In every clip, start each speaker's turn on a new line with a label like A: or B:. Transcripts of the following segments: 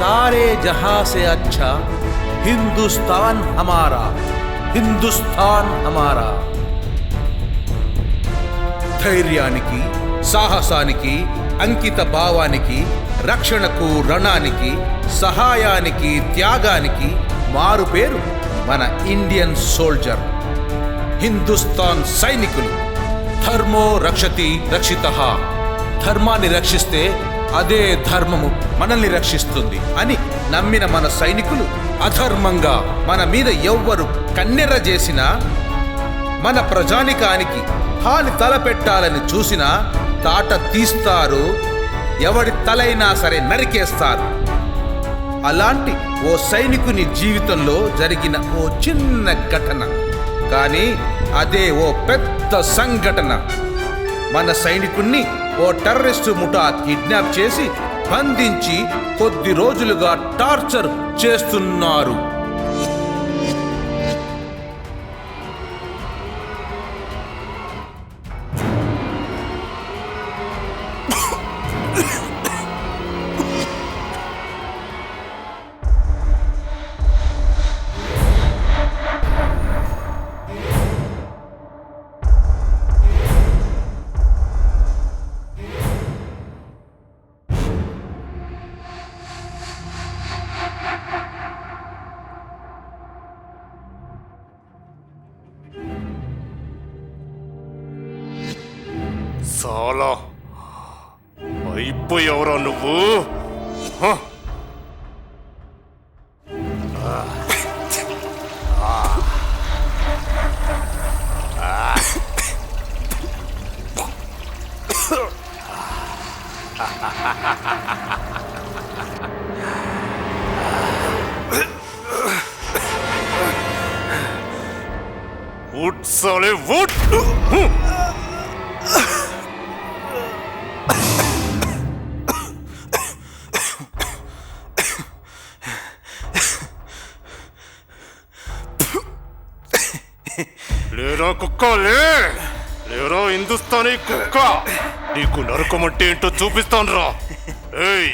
A: सारे जहां से अच्छा हिंदुस्तान हमारा, हिंदुस्तान हमारा। ధైర్యానికి, సాహసానికి, అంకిత భావానికి, రక్షణకు, రణానికి, సహాయానికి, త్యాగానికి మారు పేరు మన ఇండియన్ సోల్జర్, హిందుస్థాన్ సైనికులు. ధర్మో రక్షతి రక్షితః, ధర్మాన్ని రక్షిస్తే అదే ధర్మము మనల్ని రక్షిస్తుంది అని నమ్మిన మన సైనికులు అధర్మంగా మన మీద ఎవ్వరు కన్నెర్ర చేసినా, మన ప్రజానికానికి హాని తలపెట్టాలని చూసినా తాట తీస్తారు, ఎవడి తలైనా సరే నరికేస్తారు. అలాంటి ఓ సైనికుని జీవితంలో జరిగిన ఓ చిన్న ఘటన, కానీ అదే ఓ పెద్ద సంఘటన. మన సైనికుణ్ణి ఓ టెర్రరిస్టు ముఠా కిడ్నాప్ చేసి బంధించి కొద్ది రోజులుగా టార్చర్ చేస్తున్నారు.
B: చాలా అయిపోయావురా నువ్వు. ఉట్ సాలే ఉట్. లేరా కుక్క, లేరా హిందుస్థానీ కుక్క, నీకు నరకమంటే ఏంటో చూపిస్తాను రా. ఏయ్,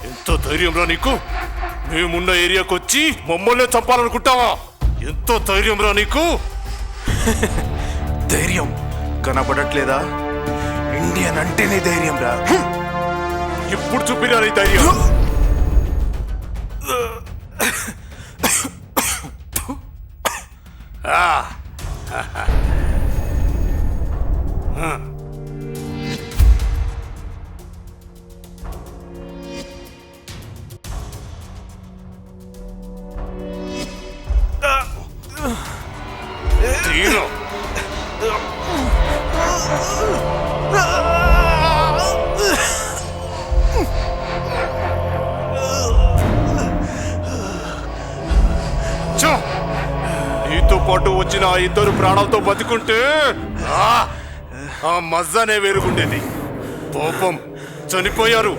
B: ఎంత ధైర్యం రా నీకు? మేమున్న ఏరియాకి వచ్చి మమ్మల్నే చంపాలనుకుంటావా? ఎంత ధైర్యం రా నీకు?
C: ధైర్యం కనపడట్లేదా? ఇండియన్ అంటేనే ధైర్యం రా.
B: ఇప్పుడు చూపిరా నీ ధైర్యం. తీరా నీతో పాటు వచ్చిన ఆ ఇద్దరు ప్రాణాలతో బతికుంటే ఆ మజానే వేరుగుండేది. పాపం చనిపోయారు.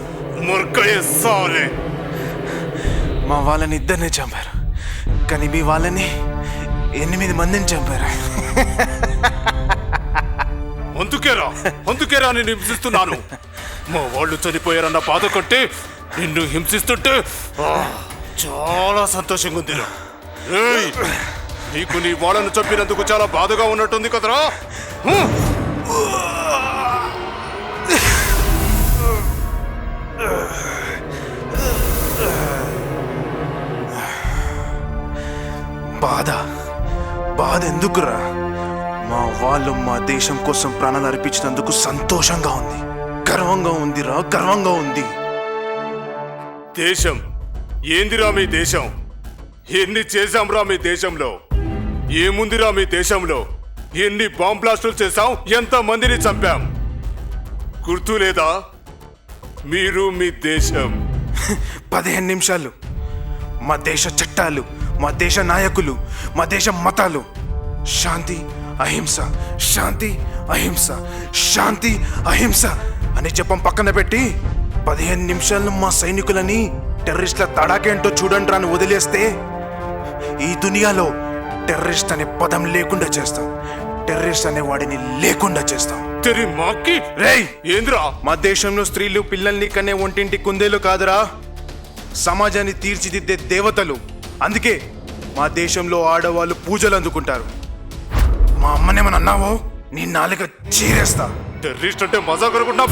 B: ముర్కయ్యే.
C: మా వాళ్ళని ఇద్దరిని చంపారు, కానీ మీ వాళ్ళని 8 మందిని చంపారు.
B: అందుకేరా నేను హింసిస్తున్నాను. మా వాళ్ళు చనిపోయారన్న బాధ కంటే నిన్ను హింసిస్తుంటే చాలా సంతోషంగా ఉంది. నీకు నీ వాళ్ళను చంపినందుకు చాలా బాధగా ఉన్నట్టుంది కదరా.
C: బాధ ఎందుకురా? మా వాళ్ళు మా దేశం కోసం ప్రాణాలు అర్పించినందుకు సంతోషంగా ఉంది, గర్వంగా ఉందిరా, గర్వంగా ఉంది.
B: దేశం ఏందిరా మీ దేశం? ఎన్ని చేశాంరా మీ దేశంలో? ఏముందిరా మీ దేశంలో? ఎన్ని బాంబ్ బ్లాస్టులు చేశాం, ఎంత మందిని చంపాం, గుర్తు లేదా? మీరు మీ దేశం
C: 15 నిమిషాలు మా దేశ చట్టాలు, మా దేశ నాయకులు, మా దేశ మతాలు శాంతి అహింస, శాంతి అహింస, శాంతి అహింస అని చెప్పం పక్కన పెట్టి 15 నిమిషాలు మా సైనికులని టెర్రరిస్ట్ల తడాకేంటో చూడండి రాని వదిలేస్తే ఈ దునియాలో టెర్రరిస్ట్ అనే పదం లేకుండా చేస్తాం, టెర్రరిస్ట్ అనే వాడిని లేకుండా చేస్తాం.
B: రేయ్
C: ఏంద్రా? మా దేశంలో స్త్రీలు పిల్లల్ని కనే ఒంటింటి కుందేలు కాదురా, సమాజాన్ని తీర్చిదిద్దే దేవతలు. అందుకే మా దేశంలో ఆడవాళ్ళు పూజలు అందుకుంటారు. మా అమ్మనేమని అన్నావో నీ నాలుక చీరేస్తా.
B: టెర్రరిస్ట్ అంటే మజా కనుకుంటా.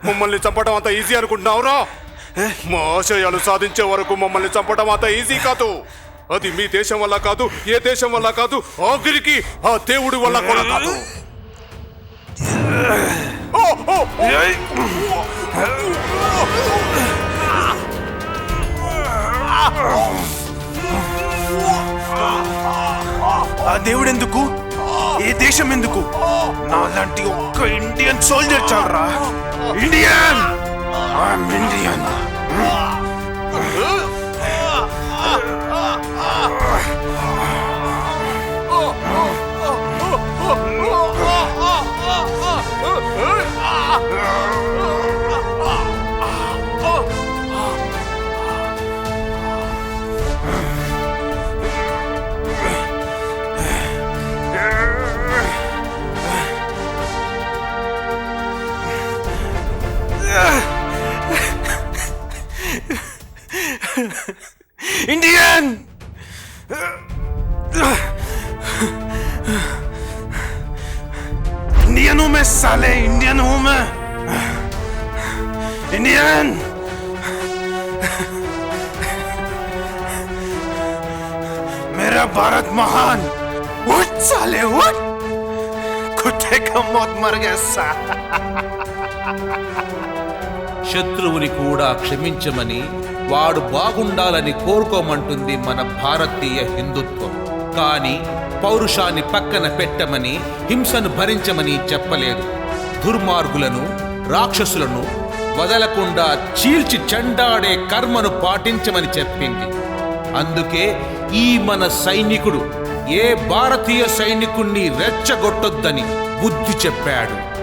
B: మమ్మల్ని చంపడం అంత ఈజీ అనుకుంటున్నావురా? మా ఆశయాలు సాధించే వరకు మమ్మల్ని చంపడం అంత ఈజీ కాదు. అది మీ దేశం వల్ల కాదు, ఏ దేశం వల్ల కాదు, ఆఖరికి ఆ దేవుడి వల్ల కూడా కాదు.
C: ఆ దేవుడు ఎందుకు? ఏ దేశం ఎందుకు? నాలాంటి ఒక్క ఇండియన్ సోల్జర్ చాలరా. Indian, I'm Indian. Indian Indian हूं मैं साले, इंडियन हूं मैं, इंडियन. मेरा भारत महान. उठ साले उठ. कुत्ते का मौत मर गया सा.
A: శత్రువుని కూడా క్షమించమని, వాడు బాగుండాలని కోరుకోమంటుంది మన భారతీయ హిందుత్వం. కానీ పౌరుషాన్ని పక్కన పెట్టమని, హింసను భరించమని చెప్పలేదు. దుర్మార్గులను, రాక్షసులను వదలకుండా చీల్చి చెండాడే కర్మను పాటించమని చెప్పింది. అందుకే ఈ మన సైనికుడు ఏ భారతీయ సైనికుణ్ణి రెచ్చగొట్టొద్దని బుద్ధి చెప్పాడు.